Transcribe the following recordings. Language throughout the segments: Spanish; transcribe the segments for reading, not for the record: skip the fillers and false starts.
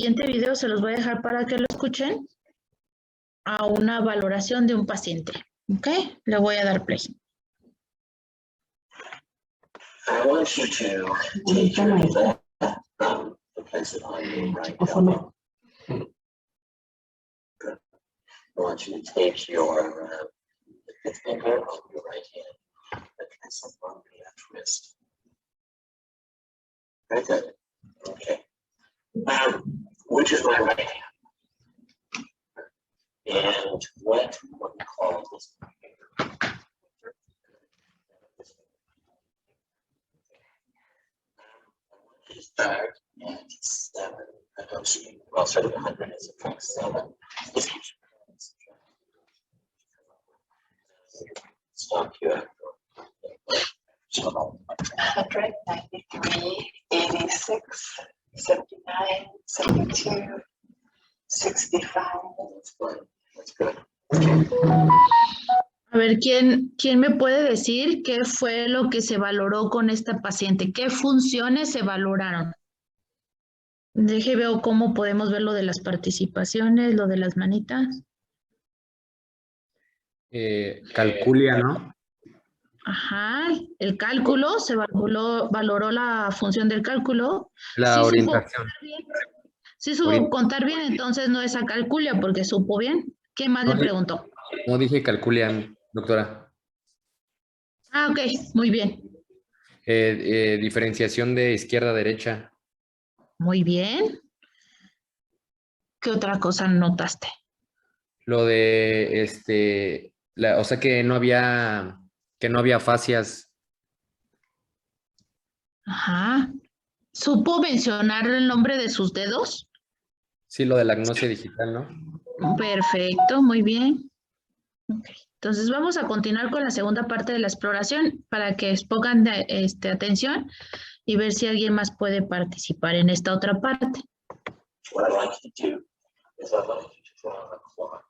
siguiente video se los voy a dejar para que lo escuchen a una valoración de un paciente. ¿Ok? Le voy a dar play. I want you to take your left thumb and place it on your right elbow. Good. I want you to take your fifth finger on your right hand and place it on your left wrist. Very good. Okay. Which is my right hand? And what do you call this finger? Start at 7. Well, start at 100 as a track 7. Stop here. 193, 86, 79, 72, 65. That's good. That's good. A ver, ¿quién me puede decir qué fue lo que se valoró con esta paciente? ¿Qué funciones se valoraron? Deje, veo cómo podemos ver lo de las participaciones, lo de las manitas. Calculia, ¿no? Ajá, el cálculo, se valoró la función del cálculo. La orientación. Sí supo contar bien, entonces no es a calculia porque supo bien. ¿Qué más le preguntó? No dije calculia, doctora. Ah, ok, muy bien. Diferenciación de izquierda a derecha. Muy bien. ¿Qué otra cosa notaste? Lo de o sea que no había fascias. Ajá. ¿Supo mencionar el nombre de sus dedos? Sí, lo de la agnosia digital, ¿no? Perfecto, muy bien. Okay. Entonces vamos a continuar con la segunda parte de la exploración para que pongan atención y ver si alguien más puede participar en esta otra parte. What I'd like you to do is I'd like you to draw a clock.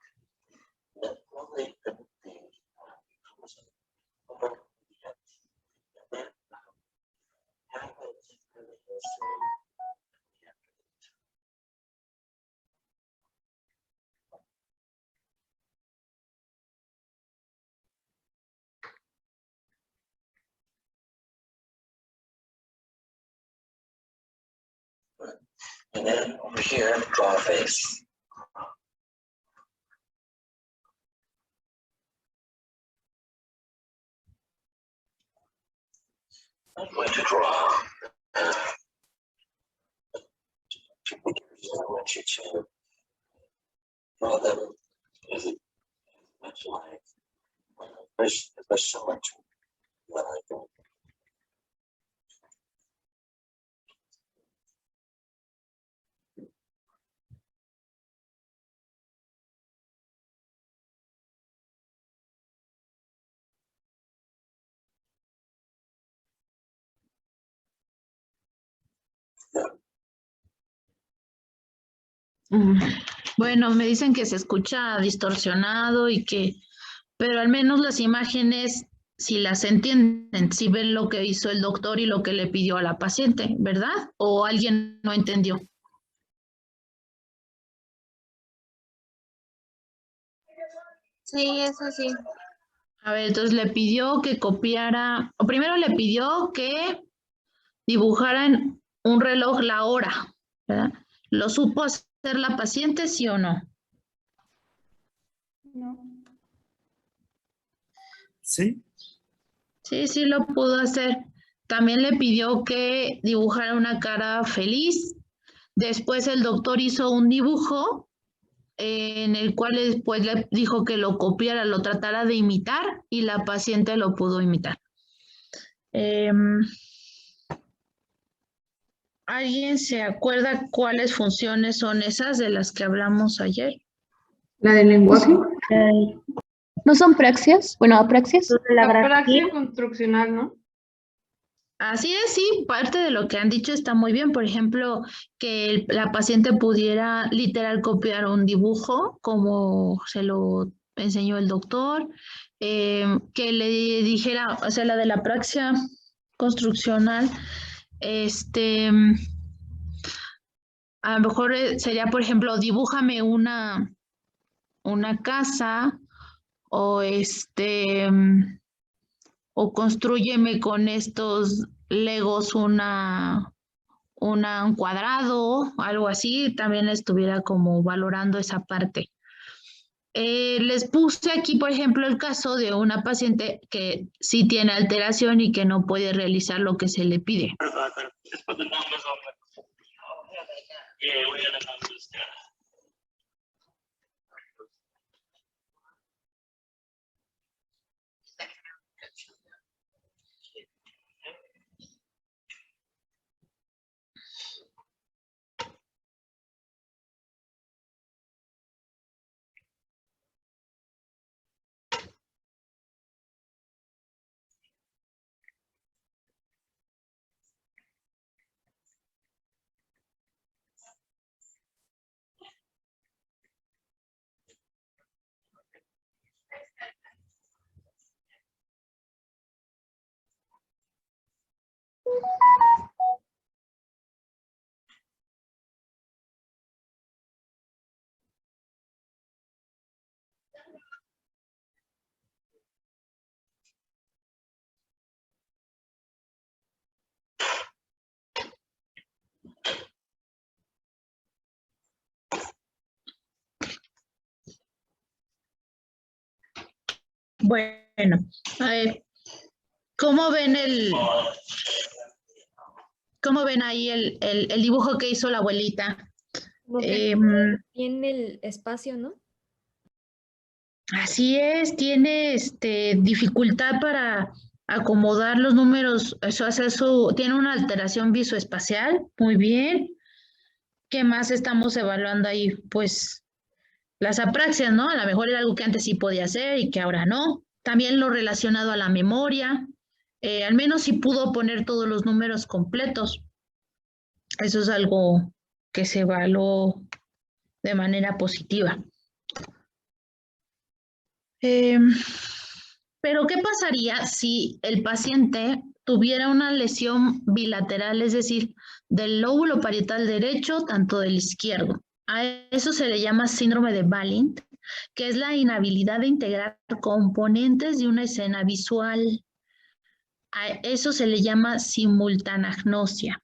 That probably could be over the edge. And then have it really illustrate. And then over here, draw a face. I'm going to draw two figures. I want you to draw them as much like as much similar to what I do. Bueno, me dicen que se escucha distorsionado pero al menos las imágenes, si las entienden, si ven lo que hizo el doctor y lo que le pidió a la paciente, ¿verdad? ¿O alguien no entendió? Sí, eso sí. A ver, entonces le pidió que copiara, o primero le pidió que dibujara en un reloj la hora, ¿verdad? ¿Lo supo hacer la paciente, sí o no? No. Sí. Sí lo pudo hacer. También le pidió que dibujara una cara feliz. Después el doctor hizo un dibujo en el cual después le dijo que lo copiara, lo tratara de imitar y la paciente lo pudo imitar. ¿Alguien se acuerda cuáles funciones son esas de las que hablamos ayer? ¿La del lenguaje? ¿No son praxias? Bueno, apraxias. La praxia construccional, ¿no? Así es, sí, parte de lo que han dicho está muy bien. Por ejemplo, que la paciente pudiera literal copiar un dibujo, como se lo enseñó el doctor, que le dijera, o sea, la de la praxia construccional, a lo mejor sería, por ejemplo, dibújame una casa o o constrúyeme con estos Legos un cuadrado, algo así, también estuviera como valorando esa parte. Les puse aquí, por ejemplo, el caso de una paciente que sí tiene alteración y que no puede realizar lo que se le pide. Just put the numbers on the. Yeah, we got the numbers there. Bueno, ¿cómo ven cómo ven ahí el dibujo que hizo la abuelita? Como que tiene el espacio, ¿no? Así es, tiene dificultad para acomodar los números, tiene una alteración visoespacial, muy bien. ¿Qué más estamos evaluando ahí? Pues las apraxias, ¿no? A lo mejor era algo que antes sí podía hacer y que ahora no. También lo relacionado a la memoria, al menos sí pudo poner todos los números completos. Eso es algo que se evaluó de manera positiva. Pero ¿qué pasaría si el paciente tuviera una lesión bilateral, es decir, del lóbulo parietal derecho, tanto del izquierdo? A eso se le llama síndrome de Wallin, que es la inhabilidad de integrar componentes de una escena visual. A eso se le llama simultanagnosia.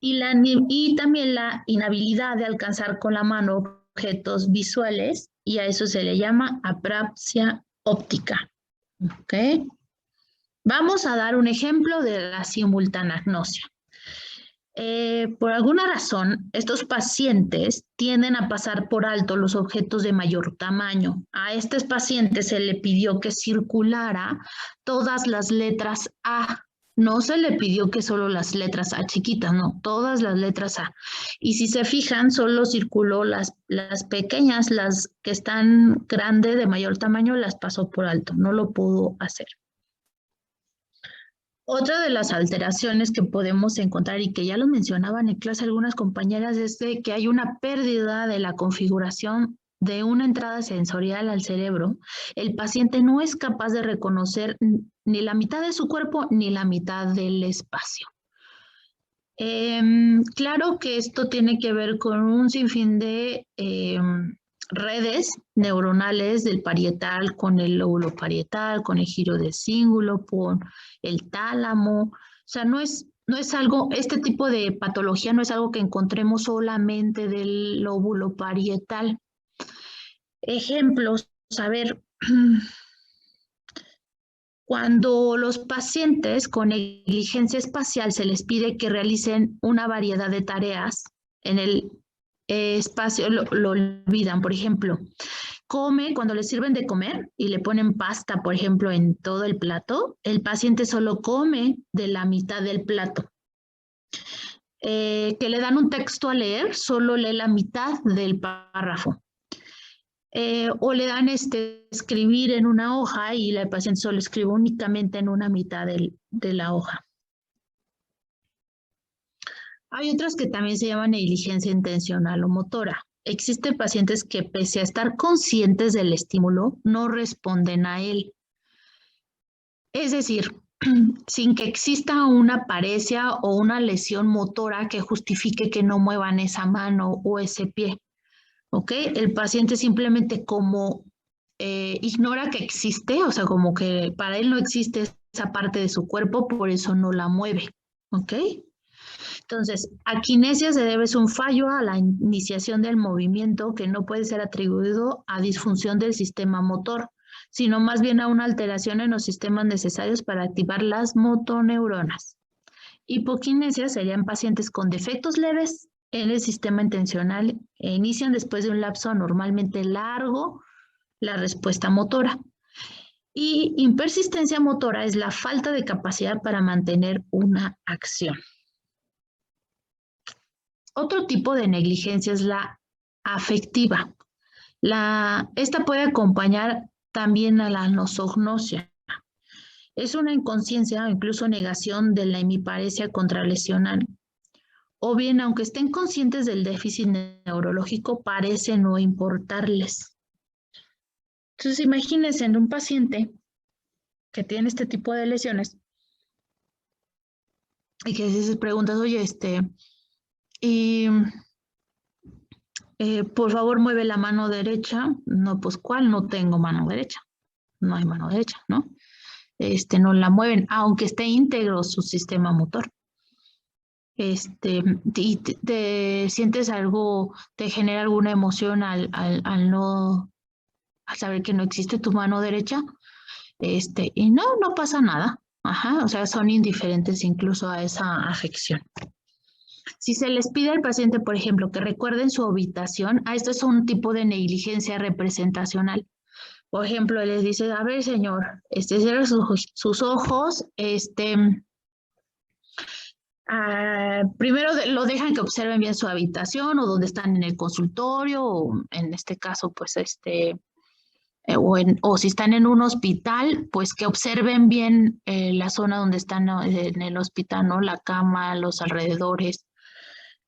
Y también la inhabilidad de alcanzar con la mano objetos visuales, y a eso se le llama apraxia óptica. ¿Ok? Vamos a dar un ejemplo de la simultanagnosia. Por alguna razón, estos pacientes tienden a pasar por alto los objetos de mayor tamaño. A estos pacientes se le pidió que circulara todas las letras A. No se le pidió que solo las letras A chiquitas, no, todas las letras A. Y si se fijan, solo circuló las pequeñas, las que están grandes, de mayor tamaño, las pasó por alto, no lo pudo hacer. Otra de las alteraciones que podemos encontrar y que ya lo mencionaban en clase algunas compañeras es de que hay una pérdida de la configuración de una entrada sensorial al cerebro. El paciente no es capaz de reconocer ni la mitad de su cuerpo ni la mitad del espacio. Claro que esto tiene que ver con un sinfín de redes neuronales del parietal con el lóbulo parietal, con el giro de cíngulo, con el tálamo. O sea, no es algo, este tipo de patología no es algo que encontremos solamente del lóbulo parietal. Ejemplos, a ver, cuando los pacientes con negligencia espacial se les pide que realicen una variedad de tareas en el espacio, lo olvidan. Por ejemplo, cuando le sirven de comer y le ponen pasta, por ejemplo, en todo el plato, el paciente solo come de la mitad del plato. Que le dan un texto a leer, solo lee la mitad del párrafo. O le dan escribir en una hoja y el paciente solo escribe únicamente en una mitad de la hoja. Hay otras que también se llaman negligencia intencional o motora. Existen pacientes que, pese a estar conscientes del estímulo, no responden a él. Es decir, sin que exista una paresia o una lesión motora que justifique que no muevan esa mano o ese pie. ¿Ok? El paciente simplemente como ignora que existe, o sea, como que para él no existe esa parte de su cuerpo, por eso no la mueve. ¿Ok? Entonces, aquinesia se debe a un fallo a la iniciación del movimiento que no puede ser atribuido a disfunción del sistema motor, sino más bien a una alteración en los sistemas necesarios para activar las motoneuronas. Hipoquinesia serían pacientes con defectos leves en el sistema intencional e inician después de un lapso normalmente largo la respuesta motora. Y impersistencia motora es la falta de capacidad para mantener una acción. Otro tipo de negligencia es la afectiva. Esta puede acompañar también a la nosognosia. Es una inconsciencia o incluso negación de la hemiparesia contralesional. O bien, aunque estén conscientes del déficit neurológico, parece no importarles. Entonces, imagínense en un paciente que tiene este tipo de lesiones y que se preguntas, oye, por favor, mueve la mano derecha. No, pues, ¿cuál? No tengo mano derecha. No hay mano derecha, ¿no? No la mueven, aunque esté íntegro su sistema motor. Y te sientes algo, te genera alguna emoción al saber que no existe tu mano derecha. Y no pasa nada. Ajá, o sea, son indiferentes incluso a esa afección. Si se les pide al paciente, por ejemplo, que recuerden su habitación, esto es un tipo de negligencia representacional. Por ejemplo, les dice, a ver, señor, cierra sus ojos, primero lo dejan que observen bien su habitación o donde están en el consultorio, o en este caso, pues, o si están en un hospital, pues que observen bien la zona donde están en el hospital, ¿no? La cama, los alrededores.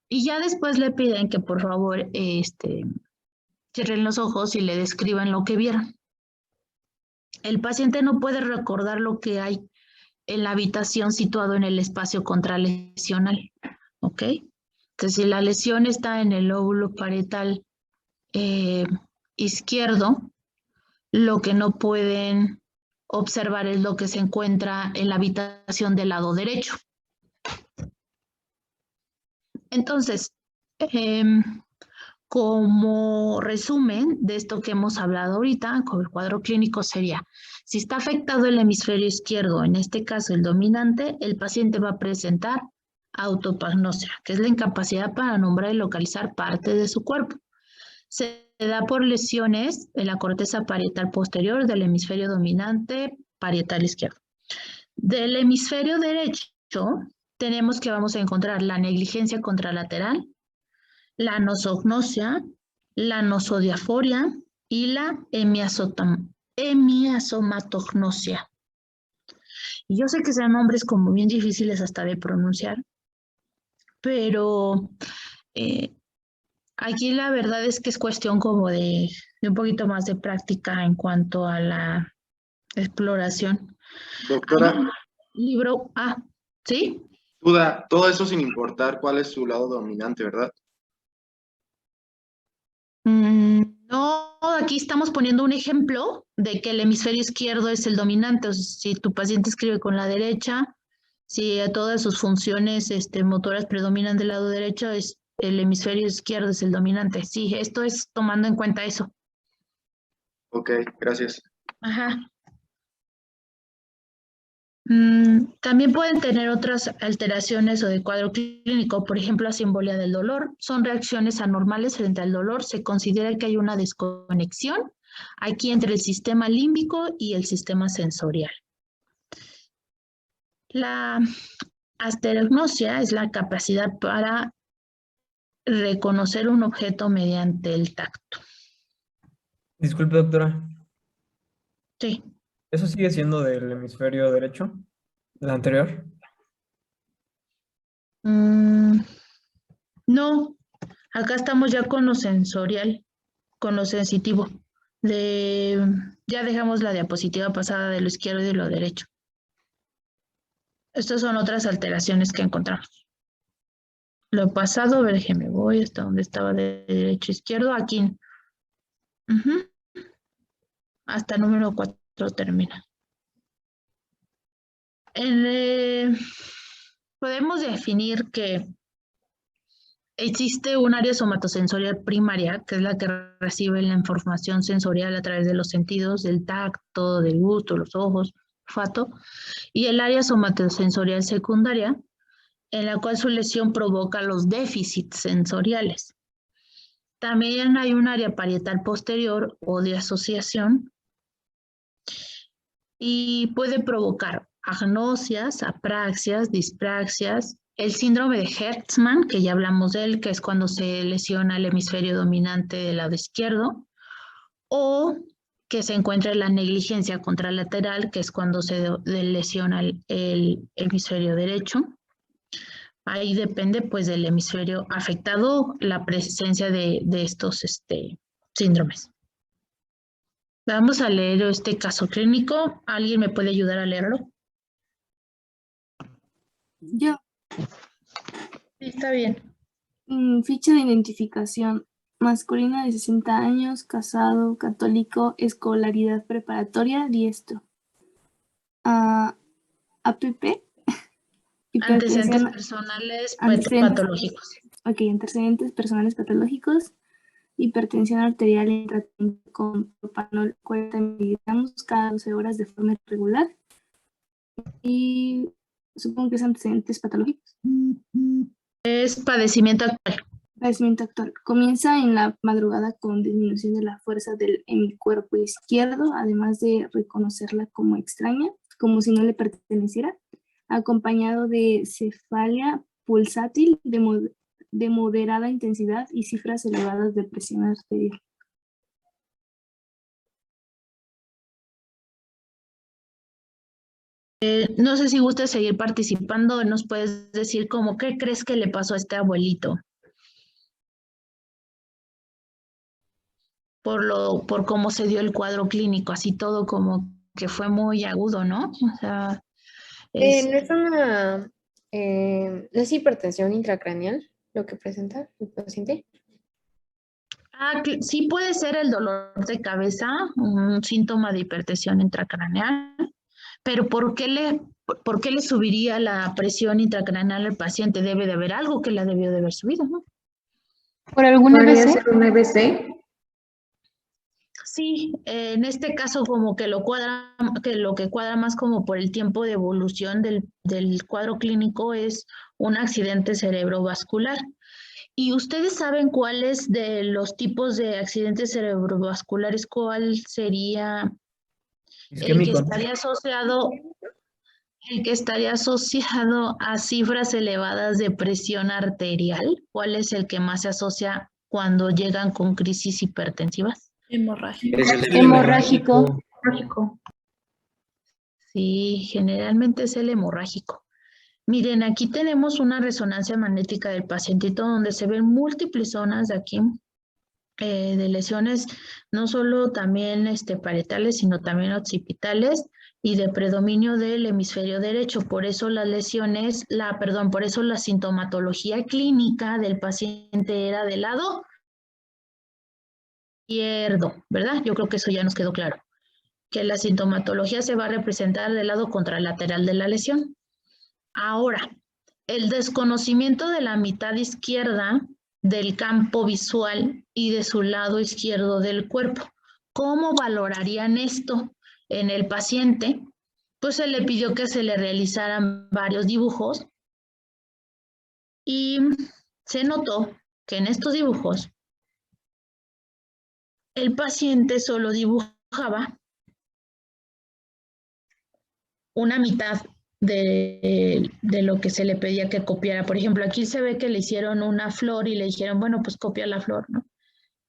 Y ya después le piden que por favor cierren los ojos y le describan lo que vieron. El paciente no puede recordar lo que hay en la habitación situado en el espacio contralesional, ¿ok? Entonces, si la lesión está en el lóbulo parietal izquierdo, lo que no pueden observar es lo que se encuentra en la habitación del lado derecho. Entonces, como resumen de esto que hemos hablado ahorita, con el cuadro clínico sería, si está afectado el hemisferio izquierdo, en este caso el dominante, el paciente va a presentar autopagnosia, que es la incapacidad para nombrar y localizar parte de su cuerpo. Se da por lesiones en la corteza parietal posterior del hemisferio dominante parietal izquierdo. Del hemisferio derecho, tenemos que vamos a encontrar la negligencia contralateral, la nosognosia, la nosodiaforia y la hemiasomatognosia. Y yo sé que sean nombres como bien difíciles hasta de pronunciar, pero aquí la verdad es que es cuestión como de un poquito más de práctica en cuanto a la exploración. Doctora, Libro A, ¿sí? duda, todo eso sin importar cuál es su lado dominante, ¿verdad? No, aquí estamos poniendo un ejemplo de que el hemisferio izquierdo es el dominante. O sea, si tu paciente escribe con la derecha, si todas sus funciones motoras predominan del lado derecho, el hemisferio izquierdo es el dominante. Sí, esto es tomando en cuenta eso. Ok, gracias. Ajá. También pueden tener otras alteraciones o de cuadro clínico, por ejemplo, la simbolía del dolor. Son reacciones anormales frente al dolor. Se considera que hay una desconexión aquí entre el sistema límbico y el sistema sensorial. La asterognosia es la capacidad para reconocer un objeto mediante el tacto. Disculpe, doctora. Sí. ¿Eso sigue siendo del hemisferio derecho? ¿El anterior? No, acá estamos ya con lo sensorial, con lo sensitivo. Ya dejamos la diapositiva pasada de lo izquierdo y de lo derecho. Estas son otras alteraciones que encontramos. Lo he pasado, a ver, déjeme, voy hasta donde estaba de derecho a izquierdo, aquí. Ujú. Hasta número 4 termina. Podemos definir que existe un área somatosensorial primaria, que es la que recibe la información sensorial a través de los sentidos, del tacto, del gusto, los ojos, olfato, y el área somatosensorial secundaria, en la cual su lesión provoca los déficits sensoriales. También hay un área parietal posterior o de asociación y puede provocar agnosias, apraxias, dispraxias, el síndrome de Hertzmann, que ya hablamos de él, que es cuando se lesiona el hemisferio dominante del lado izquierdo, o que se encuentra la negligencia contralateral, que es cuando se lesiona el hemisferio derecho. Ahí depende pues del hemisferio afectado la presencia de estos síndromes. Vamos a leer este caso clínico. ¿Alguien me puede ayudar a leerlo? Yo, Sí, está bien. ficha de identificación. Masculina de 60 años, casado, católico, escolaridad preparatoria, diestro. APP. Antecedentes personales patológicos. Ok, antecedentes personales patológicos. Hipertensión arterial en tratamiento con propanol 40 miligramos cada 12 horas de forma irregular. Y supongo que es antecedentes patológicos. Es padecimiento actual. Padecimiento actual. Comienza en la madrugada con disminución de la fuerza del hemicuerpo izquierdo, además de reconocerla como extraña, como si no le perteneciera, acompañado de cefalia pulsátil de moderada intensidad y cifras elevadas de presión arterial. No sé si gusta seguir participando, nos puedes decir como qué crees que le pasó a este abuelito. Por cómo se dio el cuadro clínico, así todo como que fue muy agudo, ¿no? O sea, No es una, no es hipertensión intracraneal lo que presenta el paciente. Sí puede ser el dolor de cabeza, un síntoma de hipertensión intracraneal, pero ¿por qué le subiría la presión intracraneal al paciente? Debe de haber algo que la debió de haber subido, ¿no? ¿Por algún ¿Podría EBC? ser un EBC? Sí, en este caso como que lo que cuadra más como por el tiempo de evolución del cuadro clínico es un accidente cerebrovascular. ¿Y ustedes saben cuáles de los tipos de accidentes cerebrovasculares, cuál sería el que estaría asociado a cifras elevadas de presión arterial? ¿Cuál es el que más se asocia cuando llegan con crisis hipertensivas? Hemorrágico. Es el Hemorrágico. Sí, generalmente es el hemorrágico. Miren, aquí tenemos una resonancia magnética del pacientito donde se ven múltiples zonas de aquí de lesiones, no solo también parietales, sino también occipitales y de predominio del hemisferio derecho. Por eso las lesiones, por eso la sintomatología clínica del paciente era del lado izquierdo, ¿verdad? Yo creo que eso ya nos quedó claro, que la sintomatología se va a representar del lado contralateral de la lesión. Ahora, el desconocimiento de la mitad izquierda del campo visual y de su lado izquierdo del cuerpo. ¿Cómo valorarían esto en el paciente? Pues se le pidió que se le realizaran varios dibujos y se notó que en estos dibujos el paciente solo dibujaba una mitad de lo que se le pedía que copiara. Por ejemplo, aquí se ve que le hicieron una flor y le dijeron, bueno, pues copia la flor, ¿no?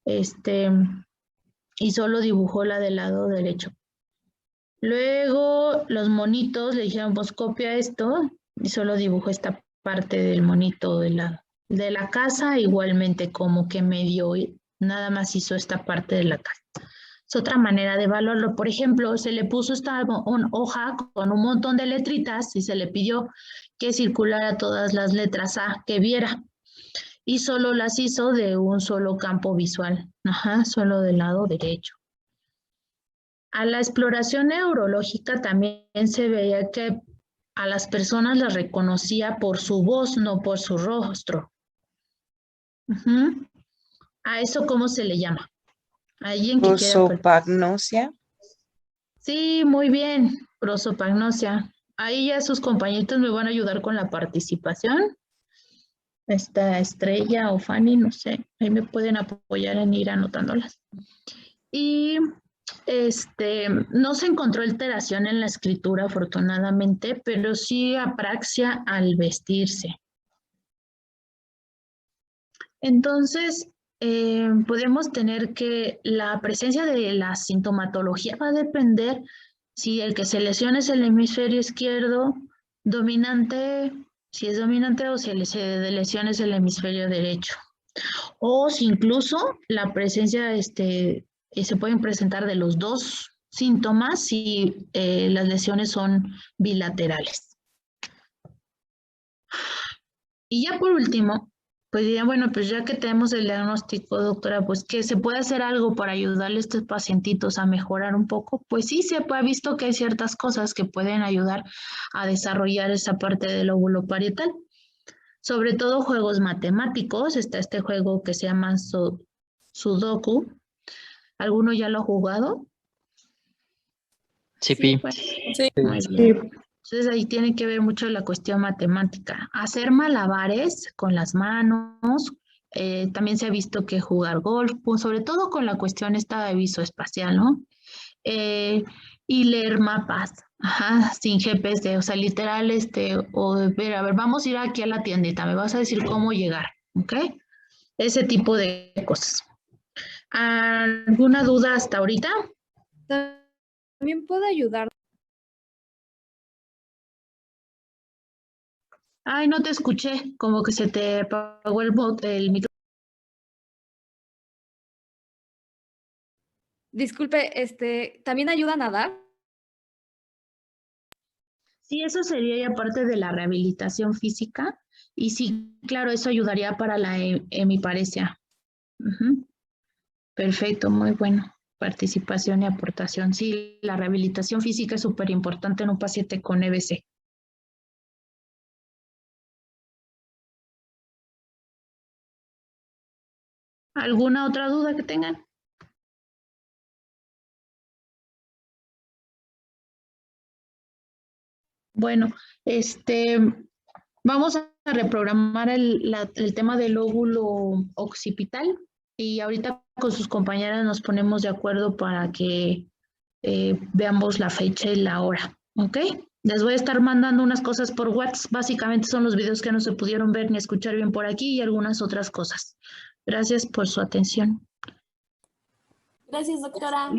Y solo dibujó la del lado derecho. Luego los monitos le dijeron, pues copia esto y solo dibujó esta parte del monito del lado. De la casa igualmente como que medio, nada más hizo esta parte de la casa. Es otra manera de evaluarlo. Por ejemplo, se le puso esta hoja con un montón de letritas y se le pidió que circulara todas las letras A que viera. Y solo las hizo de un solo campo visual. Ajá, solo del lado derecho. A la exploración neurológica también se veía que a las personas las reconocía por su voz, no por su rostro. ¿A eso cómo se le llama? ¿Alguien que quiera? Prosopagnosia. Sí, muy bien, prosopagnosia. Ahí ya sus compañeritos me van a ayudar con la participación. Esta Estrella o Fanny, no sé, ahí me pueden apoyar en ir anotándolas. Y no se encontró alteración en la escritura, afortunadamente, pero sí apraxia al vestirse. Entonces, podemos tener que la presencia de la sintomatología va a depender si el que se lesiona es el hemisferio izquierdo dominante, si es dominante o si el lesiona es el hemisferio derecho. O si incluso la presencia se pueden presentar de los dos síntomas si las lesiones son bilaterales. Y ya por último, pues diría, bueno, pues ya que tenemos el diagnóstico, doctora, pues que se puede hacer algo para ayudarle a estos pacientitos a mejorar un poco. Pues sí, se ha visto que hay ciertas cosas que pueden ayudar a desarrollar esa parte del lóbulo parietal. Sobre todo juegos matemáticos. Está este juego que se llama Sudoku. ¿Alguno ya lo ha jugado? Sí, Sí. Muy bien. Entonces ahí tiene que ver mucho la cuestión matemática. Hacer malabares con las manos. También se ha visto que jugar golf, pues sobre todo con la cuestión esta de visoespacial, ¿no? Y leer mapas, sin GPS, o sea, literal, o ver, a ver, vamos a ir aquí a la tiendita, me vas a decir cómo llegar, ¿ok? Ese tipo de cosas. ¿Alguna duda hasta ahorita? También puede ayudar. Ay, no te escuché, como que se te apagó el micrófono. Disculpe, ¿también ayuda a nadar? Sí, eso sería ya parte de la rehabilitación física. Y sí, claro, eso ayudaría para la hemiparesia. Perfecto, muy bueno. Participación y aportación. Sí, la rehabilitación física es súper importante en un paciente con EBC. ¿Alguna otra duda que tengan? Bueno, vamos a reprogramar el tema del lóbulo occipital y ahorita con sus compañeras nos ponemos de acuerdo para que veamos la fecha y la hora, ¿ok? Les voy a estar mandando unas cosas por WhatsApp. Básicamente son los videos que no se pudieron ver ni escuchar bien por aquí y algunas otras cosas. Gracias por su atención. Gracias, doctora.